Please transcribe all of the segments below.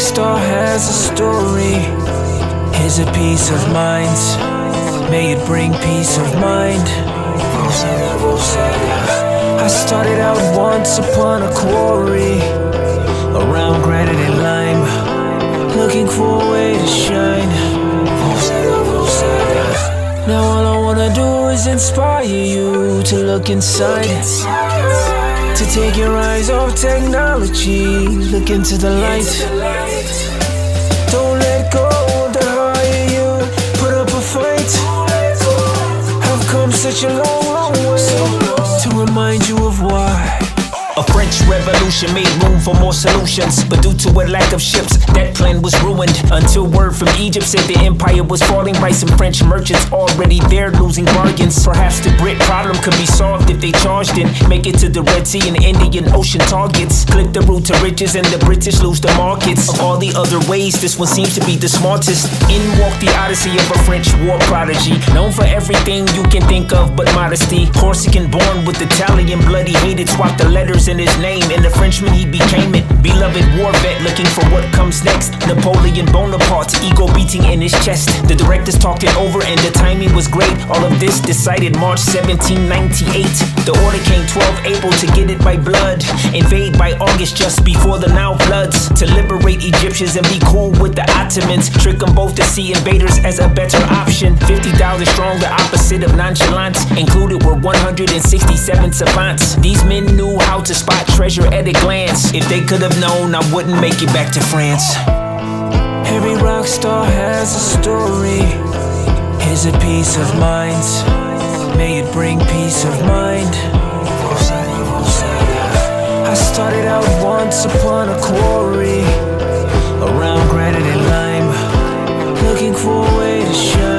rockstar has a story. Here's a piece of mind. May it bring peace of mind. Rosetta Rosetta. I started out once upon a quarry, around granite and lime, looking for a way to shine. Rosetta Rosetta. Now all I wanna do is inspire you to look inside, to take your eyes off technology, look into the light. Don't let go of the higher you, put up a fight. I've come such a long, long way to remind you of why. A French revolution made room for more solutions, but due to a lack of ships, that plan was ruined. Until word from Egypt said the empire was falling by some French merchants already there losing bargains. Perhaps the Brit problem could be solved if they charged in, make it to the Red Sea and Indian Ocean targets, clip the route to riches and the British lose the markets. Of all the other ways, this one seems to be the smartest. In walked the Odyssey of a French war prodigy, known for everything you can think of but modesty. Corsican born with Italian blood, he hated, swapped the letters in his name, and a Frenchman he became it. Beloved war vet looking for what comes next. Napoleon Bonaparte, ego beating in his chest. The directors talked it over and the timing was great. All of this decided March 1798. The order came 12 April to get it by blood, invade by August just before the Nile floods, to liberate Egyptians and be cool with the Ottomans, trick them both to see invaders as a better option. 50,000 strong, the opposite of nonchalance. Included were 167 savants. These men knew how to spot treasure at a glance. If they could have known, I wouldn't make it back to France. Every rock star has a story. Here's a piece of mind. May it bring peace of mind. Rosetta Rosetta. I started out once upon a quarry, around granite and lime, looking for a way to shine.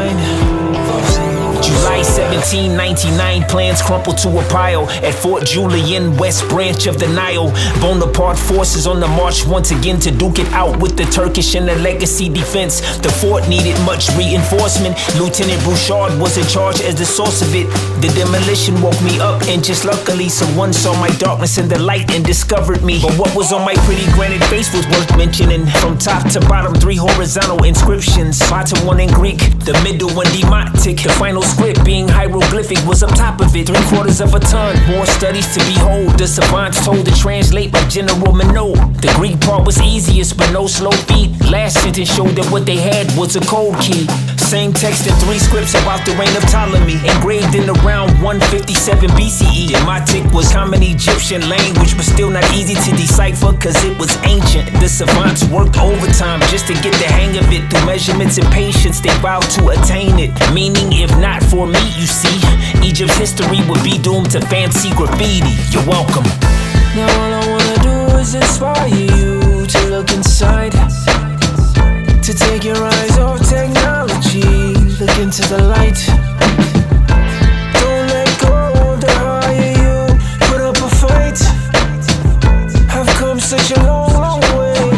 July 1799, plans crumpled to a pile at Fort Julian, west branch of the Nile. Bonaparte forces on the march once again to duke it out with the Turkish and the legacy defense. The fort needed much reinforcement. Lieutenant Bouchard was in charge as the source of it. The demolition woke me up, and just luckily someone saw my darkness in the light and discovered me. But what was on my pretty granite face was worth mentioning. From top to bottom, 3 horizontal inscriptions. Bottom one in Greek, the middle one demotic. The final script being hieroglyphic was up top of it. 3/4 of a ton, more studies to behold. The savants told to translate by General Minot. The Greek part was easiest, but no slow feet. Last sentence showed that what they had was a code key. Same text in 3 scripts about the reign of Ptolemy, engraved in around 157 BCE. Demotic was common Egyptian language, but still not easy to decipher cause it was ancient. The savants worked overtime just to get the hang of it. Through measurements and patience, they vowed to attain it. Meaning, if not for me, you see, Egypt's history would be doomed to fancy graffiti. You're welcome. Now all I wanna do is inspire you to look inside, to take your eyes off technology, look into the light. Don't let go of the higher you, put up a fight. I've come such a long, long way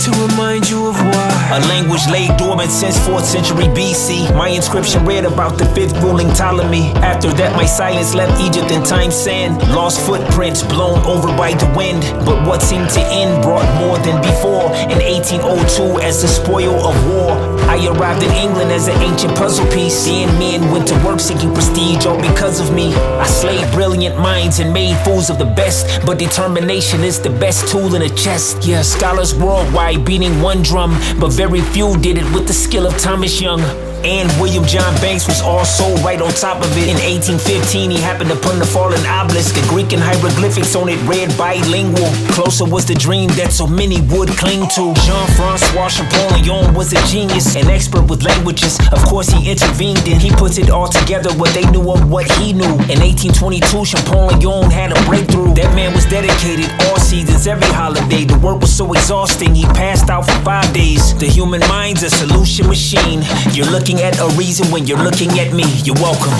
to remind you of why. A language laid dormant since 4th century BC. My inscription read about the 5th ruling Ptolemy. After that, my silence left Egypt in time's sand. Lost footprints blown over by the wind. But what seemed to end brought more than before. In 1802, as the spoil of war, I arrived in England as an ancient puzzle piece. Seeing men went to work seeking prestige all because of me. I slayed brilliant minds and made fools of the best. But determination is the best tool in the chest. Yeah, scholars worldwide beating one drum, but very few did it with the skill of Thomas Young. And William John Banks was also right on top of it. In 1815, he happened upon the fallen obelisk. The Greek and hieroglyphics on it read bilingual. Closer was the dream that so many would cling to. Jean-Francois Champollion was a genius, an expert with languages. Of course, he intervened and he put it all together, what they knew of what he knew. In 1822, Champollion had a breakthrough. That man was dedicated all seasons, every holiday. The work was so exhausting, he passed out for 5 days. The human mind's a solution machine. You're looking at a reason when you're looking at me. You're welcome.